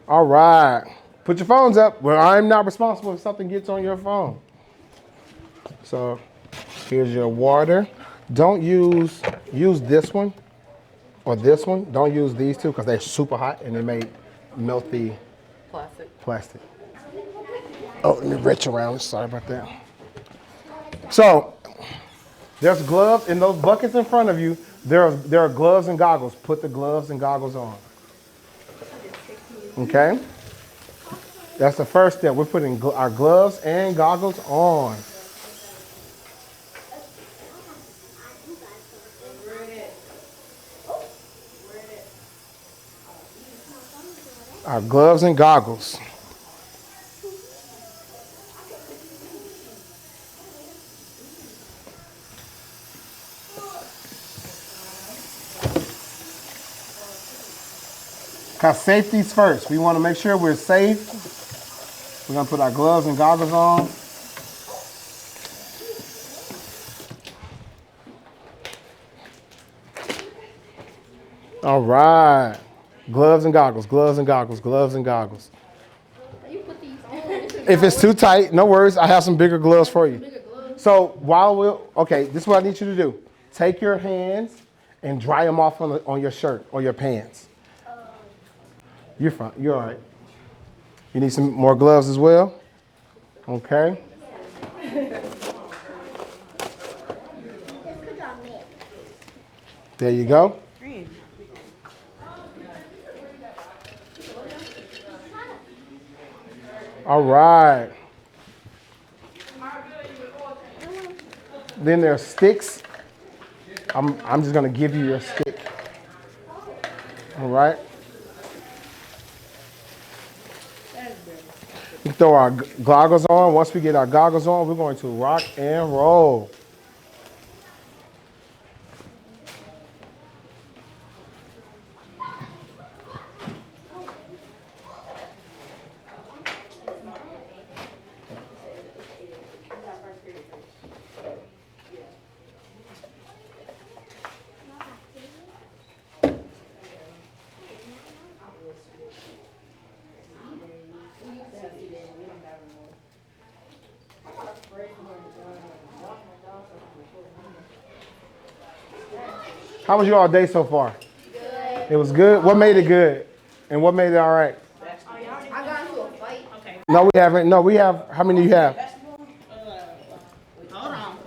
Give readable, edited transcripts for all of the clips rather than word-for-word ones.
All right. Put your phones up. Well, I'm not responsible if something gets on your phone. So here's your water. Don't use this one or this one. Don't use these two because they're super hot and they may melt the plastic. Oh, let me reach around. Sorry about that. So there's gloves in those buckets in front of you. There are gloves and goggles. Put the gloves and goggles on. Okay? That's the first step. We're putting our gloves and goggles on. Our gloves and goggles. Because safety's first. We want to make sure we're safe. We're going to put our gloves and goggles on. All right. Gloves and goggles, gloves and goggles, gloves and goggles. If it's too tight, no worries. I have some bigger gloves for you. So this is what I need you to do. Take your hands and dry them off on your shirt or your pants. You're fine. You're all right. You need some more gloves as well? Okay. There you go. All right. Then there's sticks. I'm just going to give you your stick. All right. We throw our goggles on. Once we get our goggles on, we're going to rock and roll. How was your all day so far? Good. It was good? What made it good? And what made it all right? I got into a fight. Okay. No, we haven't. No, we have. How many do you have? Hold on.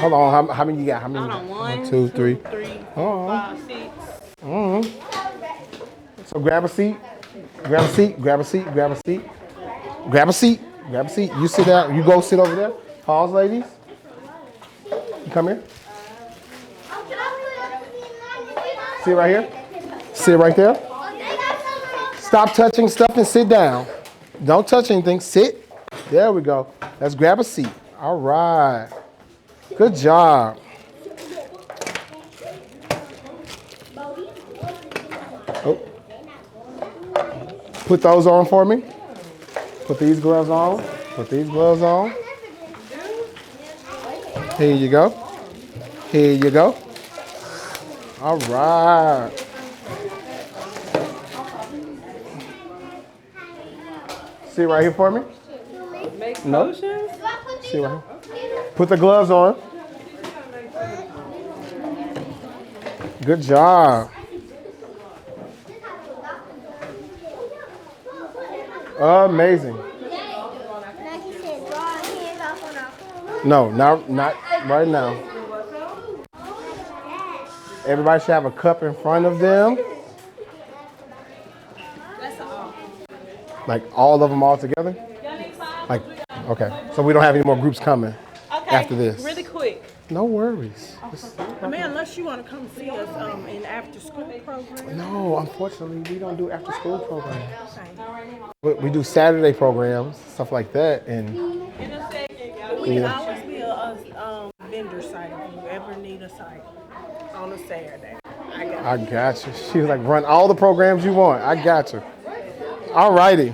Hold on. How many you got? How many? Hold on. 1, 2, 3. 5, 6. So grab a seat. Grab a seat. Grab a seat. Grab a seat. Grab a seat. Grab a seat. You sit down. You go sit over there. Pause, ladies. You come here. Sit right here. Sit right there. Stop touching stuff and sit down. Don't touch anything. Sit. There we go. Let's grab a seat. All right. Good job. Oh. Put those on for me. Put these gloves on. Put these gloves on. Here you go. Here you go. All right. See right here for me? No. See right here. Put the gloves on. Good job. Amazing. No, not right now. Everybody should have a cup in front of them. Like all of them all together? Like, okay. So we don't have any more groups coming after this. Really quick. No worries. I mean, unless you want to come see us in after school program. No, unfortunately, we don't do after school programs. We do Saturday programs, stuff like that. And We can always be a vendor site if you ever need a site on a Saturday. I got you. She was like, run all the programs you want. I got you. All righty.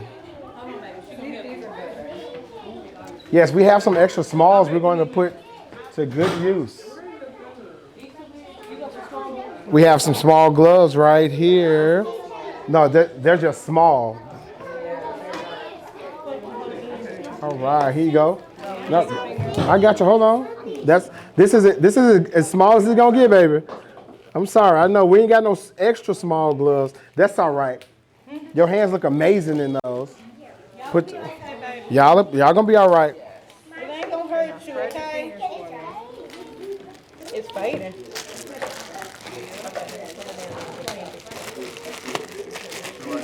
Yes, we have some extra smalls we're going to put to good use. We have some small gloves right here. No, they're just small. All right, here you go. No, I got you. Hold on. This is as small as it's gonna get, baby. I'm sorry. I know we ain't got no extra small gloves. That's all right. Your hands look amazing in those. Put y'all gonna be all right. It ain't gonna hurt you, okay? It's fading.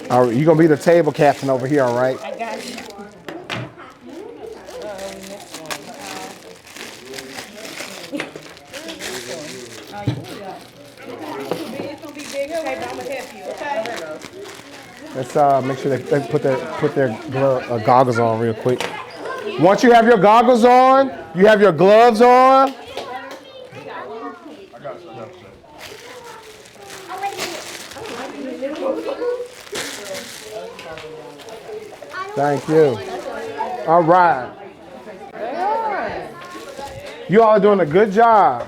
All right, you gonna be the table captain over here, all right? I got you. It's gonna be big, okay, but I'm gonna help you, okay? Let's make sure they put their goggles on real quick. Once you have your goggles on, you have your gloves on. Thank you. All right. You all are doing a good job.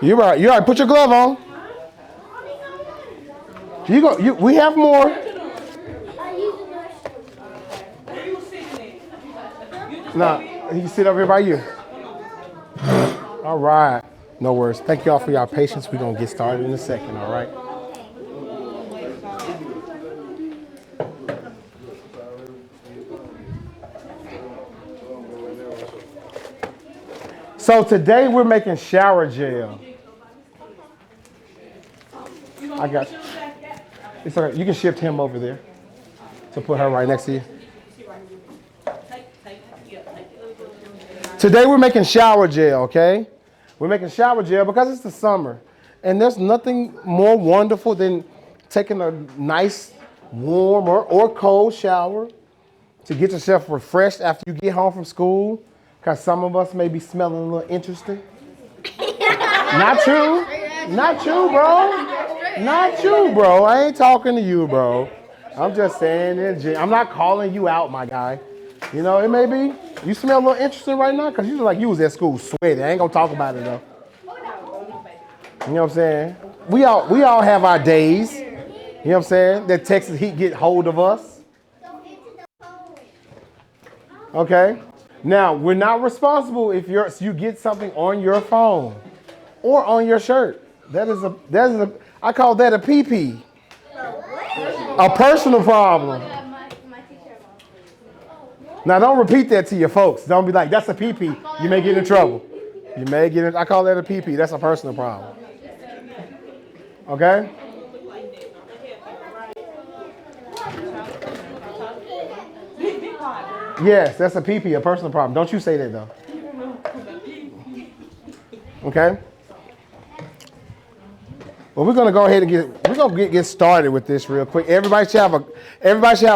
You all right? You all right? Put your glove on. You go. We have more. No, he can sit over here by you. All right. No worries. Thank y'all for your patience. We're going to get started in a second, all right? So today we're making shower gel. I got you. It's all right. You can shift him over there. So put her right next to you. Today we're making shower gel, okay? We're making shower gel because it's the summer. And there's nothing more wonderful than taking a nice warm or cold shower to get yourself refreshed after you get home from school. Because some of us may be smelling a little interesting. Not you. Not you, bro. Not you, bro. I ain't talking to you, bro. I'm just saying, I'm not calling you out, my guy. You know, it may be. You smell a little interesting right now because you look like you was at school sweating. I ain't gonna talk about it though. You know what I'm saying? We all have our days. You know what I'm saying? That Texas heat get hold of us. Okay. Now we're not responsible if you get something on your phone or on your shirt. That is a I call that a PP. A personal problem. Now, don't repeat that to your folks. Don't be like, that's a PP. You may get in trouble. You may get in, I call that a PP. That's a personal problem. Okay? Yes, that's a PP, a personal problem. Don't you say that, though. Okay? Well, we're gonna go ahead and get started with this real quick. Everybody should have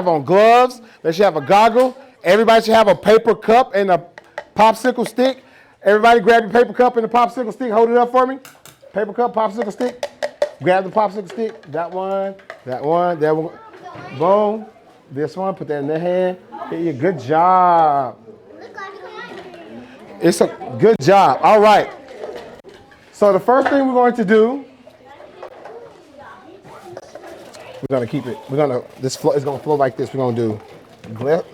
on gloves. They should have a goggle. Everybody should have a paper cup and a popsicle stick. Everybody grab your paper cup and the popsicle stick. Hold it up for me. Paper cup, popsicle stick. Grab the popsicle stick. That one, that one. Boom. This one, put that in their hand. Here you good job. It's a good job. All right. So the first thing we're going to do, we're going to keep it. This flow is going to flow like this. We're going to do glip.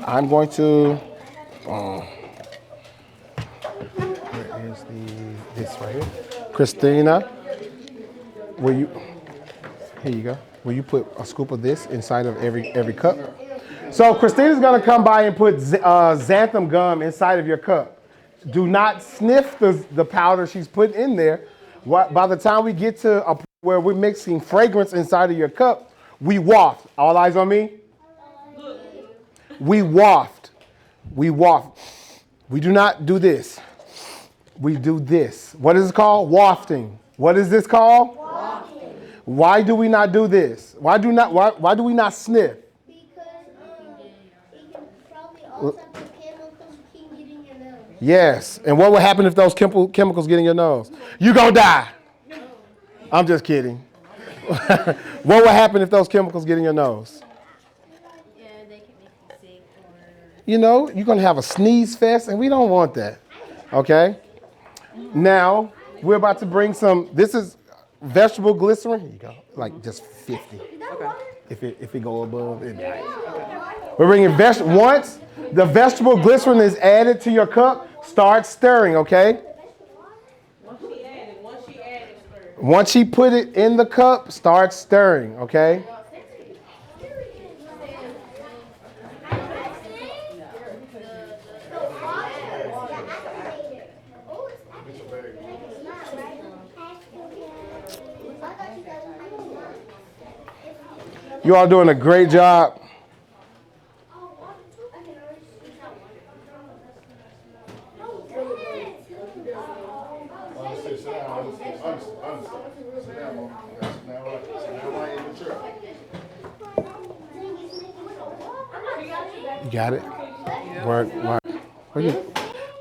I'm going to, where is this right here? Christina, here you go. Will you put a scoop of this inside of every cup? So Christina's gonna come by and put xanthan gum inside of your cup. Do not sniff the powder she's put in there. By the time we get to a point where we're mixing fragrance inside of your cup, we waft. All eyes on me? We waft. We waft. We do not do this. We do this. What is it called? Wafting. What is this called? Wafting. Why do we not do this? Why do we not sniff? Because it can probably also have chemicals keep getting your nose. Yes. And what will happen if those chemicals get in your nose? You're gonna die. I'm just kidding. What will happen if those chemicals get in your nose? Yeah, they can make you sick or You know, you're gonna have a sneeze fest, and we don't want that. Okay? Now, we're about to bring some, this is vegetable glycerin. Here you go. Like just 50. Okay. If it go above, it dies. We're bringing once the vegetable glycerin is added to your cup, start stirring, okay? Once she put it in the cup, start stirring, okay? You all doing a great job. You got it? Work.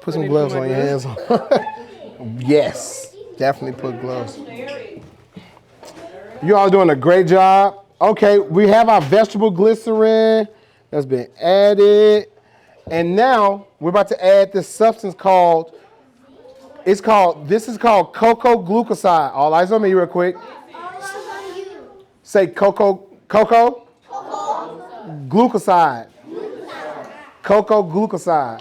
Put some gloves on your hands. Yes, definitely put gloves. You all doing a great job. Okay, we have our vegetable glycerin that's been added. And now we're about to add this substance this is called cocoa glucoside. All eyes on me real quick. Say cocoa glucoside. Cocoa glucoside.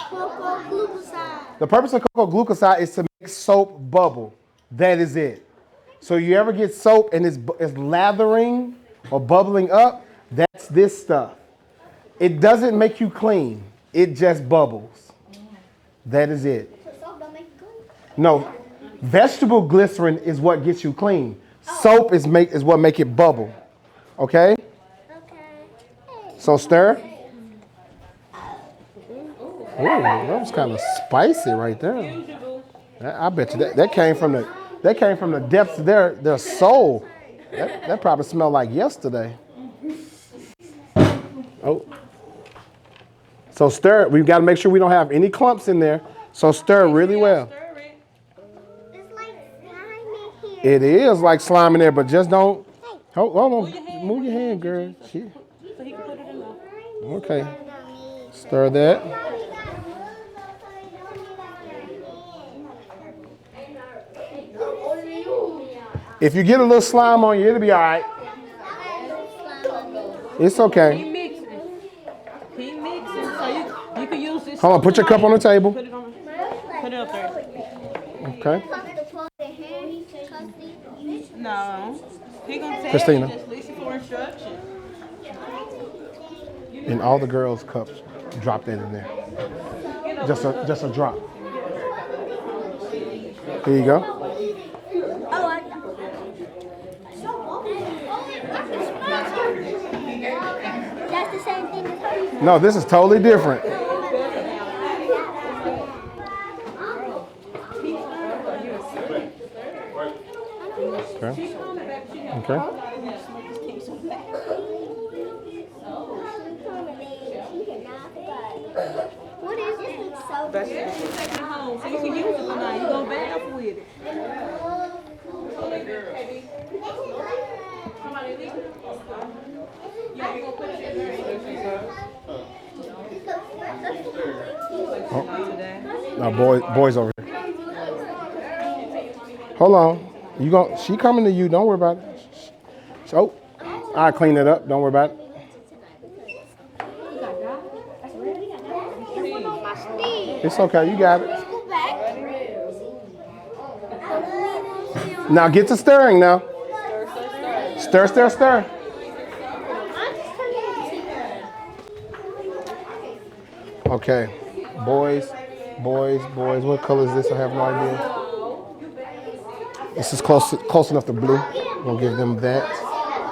The purpose of cocoa glucoside is to make soap bubble. That is it. So you ever get soap and it's lathering or bubbling up, that's this stuff. It doesn't make you clean. It just bubbles. That is it. No, vegetable glycerin is what gets you clean. Soap is what make it bubble. Okay? So stir. Ooh, that was kind of spicy right there. I bet you that came from the depths of their soul. That probably smelled like yesterday. Oh. So stir. We've got to make sure we don't have any clumps in there. So stir really well. It's like slime in here. It is like slime in there, but just don't. Hold on. Move your hand, girl. Okay. Stir that. If you get a little slime on you, it'll be all right. It's okay. He mixing. So you can use this. Hold on, put your cup on the table. Put it up there. Okay. No. He gonna tell Christina. you, just listen for instructions. And all the girls' cups, drop that in there. Just a drop. Here you go. That's the same thing as her. No, this is totally different. Okay. What is this? It's so Take it home so you can use it tonight. You go bath with it. Now, boys over here. Hold on. She coming to you. Don't worry about it. So, I'll clean it up. Don't worry about it. It's okay. You got it. Now get to stirring now. Stir, stir, stir. Okay. Boys. What color is this? I have no idea. This is close enough to blue. We'll give them that.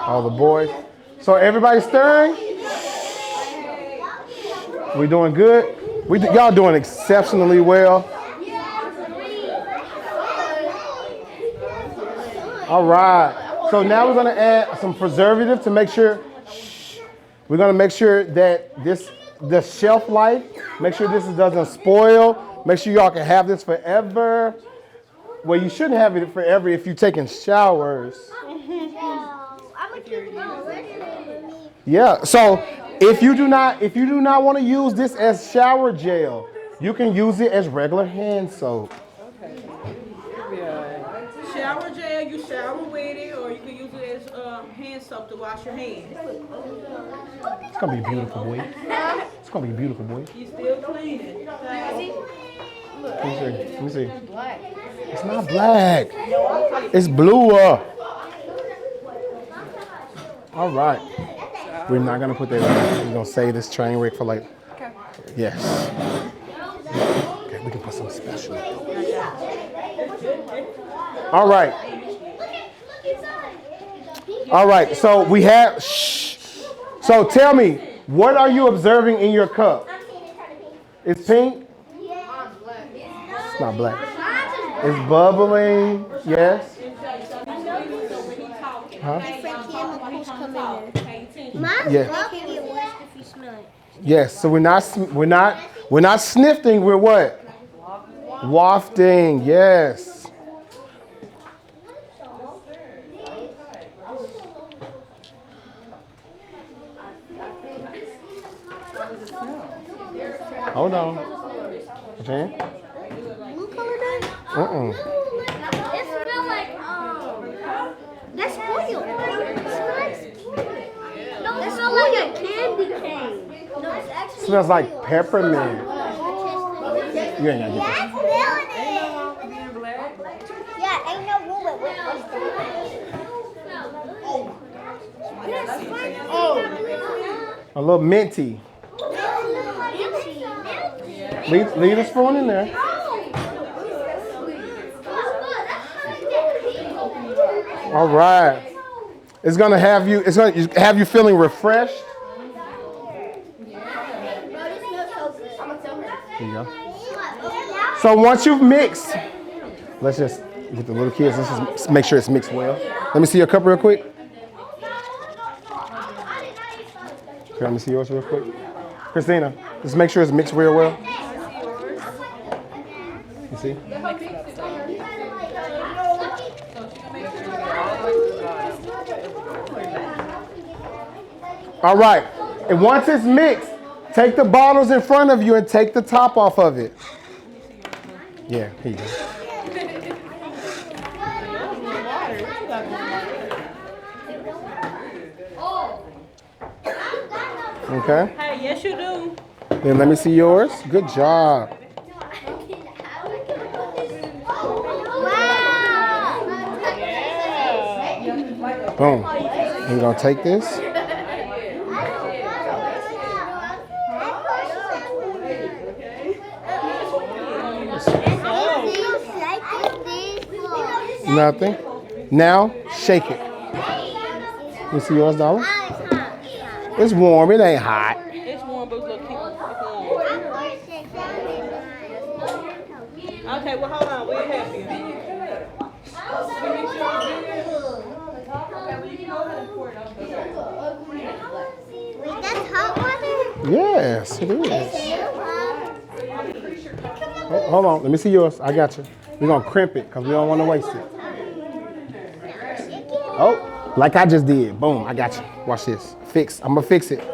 All the boys. So everybody stirring? We doing good? Y'all doing exceptionally well. All right. So now we're going to add some preservative to make sure. We're going to make sure that the shelf life, make sure this doesn't spoil. Make sure y'all can have this forever. Well, you shouldn't have it forever if you're taking showers. Yeah. So If you do not want to use this as shower gel, you can use it as regular hand soap. Shower gel, you shower with it, or you can use it as hand soap to wash your hands. It's gonna be beautiful, boy. It's gonna be beautiful, boy. You still cleaning. Let me see. It's not black. It's bluer. All right. We're not gonna put that in. We're gonna save this train wreck for later. Okay. Yes. Okay, we can put some special. All right. All right. So we have. Shh. So tell me, what are you observing in your cup? It's pink. It's not black. It's bubbling. Yes. Huh? Different chemicals come in there. Mine's Yeah. black can get worse if you smell it. Yes. So we're not sniffing. We're what? Wafting. Yes. Hold on. Okay. Blue color does? Uh-uh. It smells like, that's spoiled. No, it smells like a candy cane. No, it's actually Smells like spoiled. peppermint. You ain't gonna get Yeah, I smell it. Yeah, ain't no room at a little minty. Leave the spoon in there. All right. It's gonna have you feeling refreshed. There you go. So once you've mixed, let's just get the little kids. Let's just make sure it's mixed well. Let me see your cup real quick. Okay, let me see yours real quick. Christina, just make sure it's mixed real well. You see? All right. And once it's mixed, take the bottles in front of you and take the top off of it. Yeah, here you go. Okay. Hey, yes you do. Then let me see yours. Good job. Boom. We're going to take this. Nothing. Now, shake it. You see yours, darling? It's warm. It ain't hot. It's warm, but look, it's warm. Okay, well, hold on. We'll help you. That's hot water? Yes, it is. Hold on. Let me see yours. I got you. We're going to crimp it because we don't want to waste it. Oh, like I just did. Boom. I got you. Watch this. Fix. I'm going to fix it. In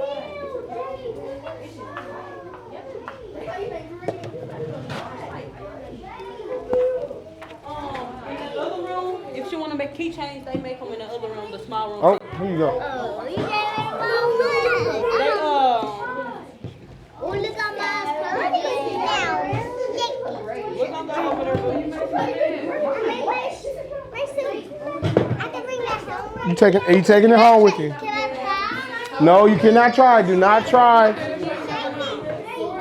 the other room, if you want to make keychains, they make them in the other room, the small room. Oh, here you go. Oh, you got They, oh, look at my purse now. we're going to go over there. I can bring that home. Are you taking it home with you? Can I try? No, you cannot try. Do not try.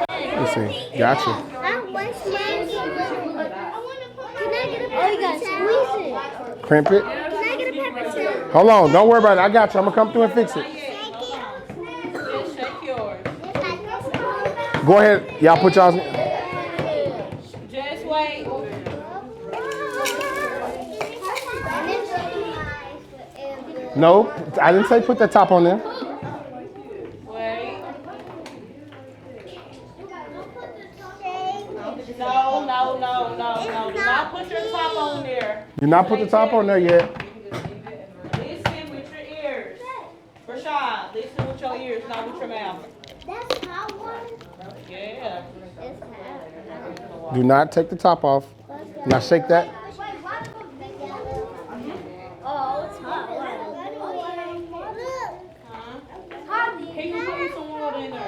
Let's see. Gotcha. Can I get a pepper? Oh, you gotta squeeze it. Crimp it. Can I get a pepper too? Hold on. Don't worry about it. I got you. I'm going to come through and fix it. Shake yours. Go ahead. Y'all put y'all's. Just wait. No, I didn't say put the top on there. Wait. No. Do not put your top on there. Do not put the top on there yet. Listen with your ears. Rashad, listen with your ears, not with your mouth. Do not take the top off. Now shake that. Oh, it's hot. Can you put some water in there?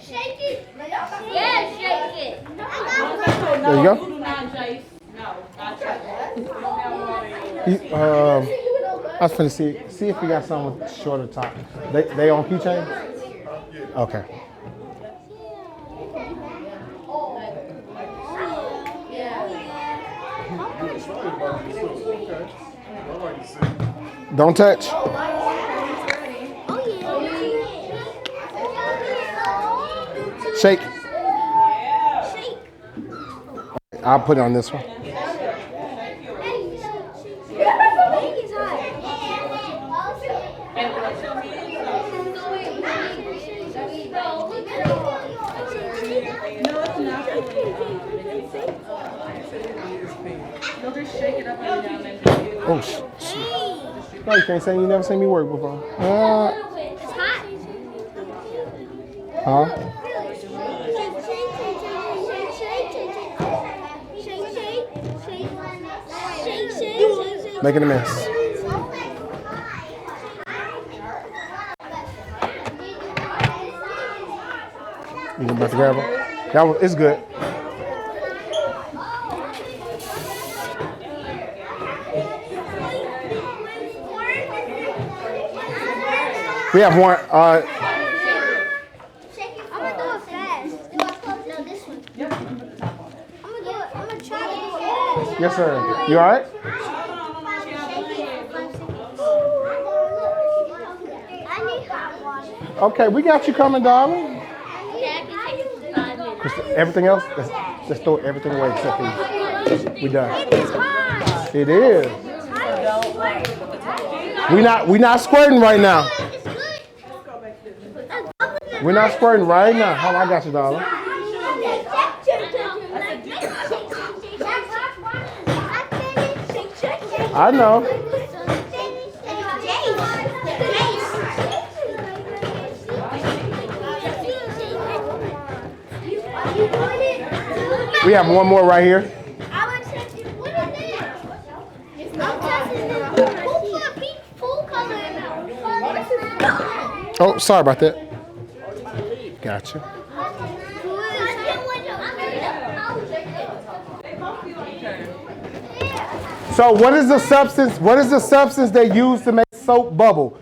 Shake it. Yeah, shake it. There you go. Do not, Jace. No, not Jace. I was finna see if we got some with shorter top. They on keychain? Okay. Don't touch. Shake. I'll put it on this one. Oh, no, you can't say you never seen me work before. It's hot. Huh? Making a mess. You about to grab it? That one, it's good. We have one. I'm gonna do it fast. No, this one. I'm gonna try to do it fast. Yes, sir. You all right? I need hot water. Okay, we got you coming, darling. Okay, I can take it for 5 minutes. Krista, everything else, let's throw everything away except these. We done. It's hot. It is. We not squirting right now. It's good. We're not squirting right now. Hold on, I got you, darling. I know. We have one more right here. Oh, sorry about that. Gotcha. So what is the substance? What is the substance they use to make soap bubble?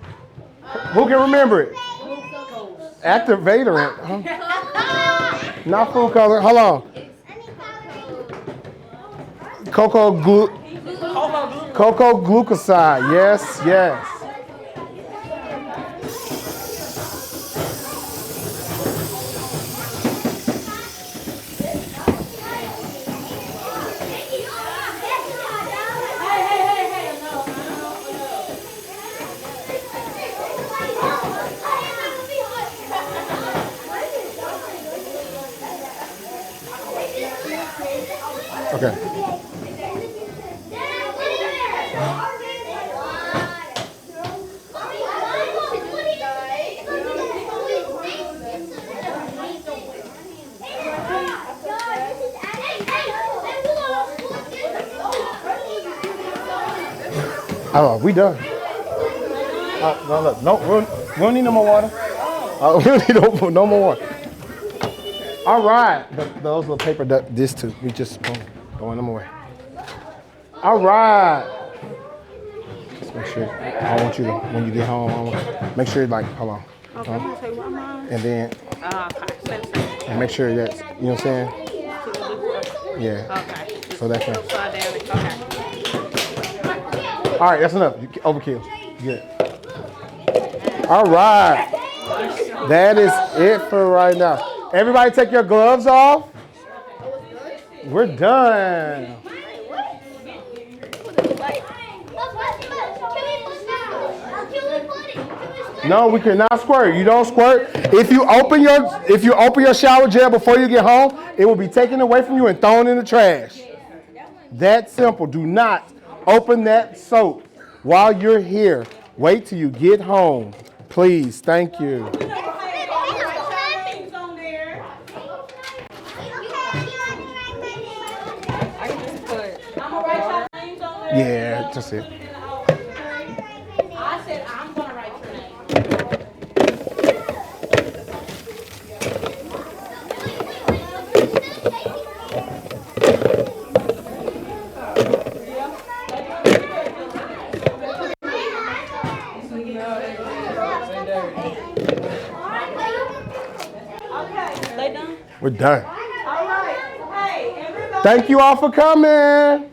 Who can remember it? Activator. Huh? Not food color. Hold on. Cocoa glucoside. Yes, yes. Okay. Oh, we done. No, look, no, we don't need no more water. We don't need no more water. All right, those little paper, this too. We just throwing them away. All right. Just make sure. I want you to, when you get home, make sure like, hold on. Okay. And then, Okay. and make sure that's, you know what I'm saying? Yeah. Okay. So that's right. Slide down it. Okay. All right, that's enough. Overkill. Good. All right. That is it for right now. Everybody take your gloves off. We're done. No, we cannot squirt. You don't squirt. If you open your shower gel before you get home, it will be taken away from you and thrown in the trash. That simple. Do not open that soap while you're here Wait till you get home. Please, thank you. Names on there. I can just put. I'm gonna write y'all names on there. Yeah, just it. Put it in the office. I said I'm gonna write your name. Okay, they done? We're done. All right. Hey, everybody. Thank you all for coming.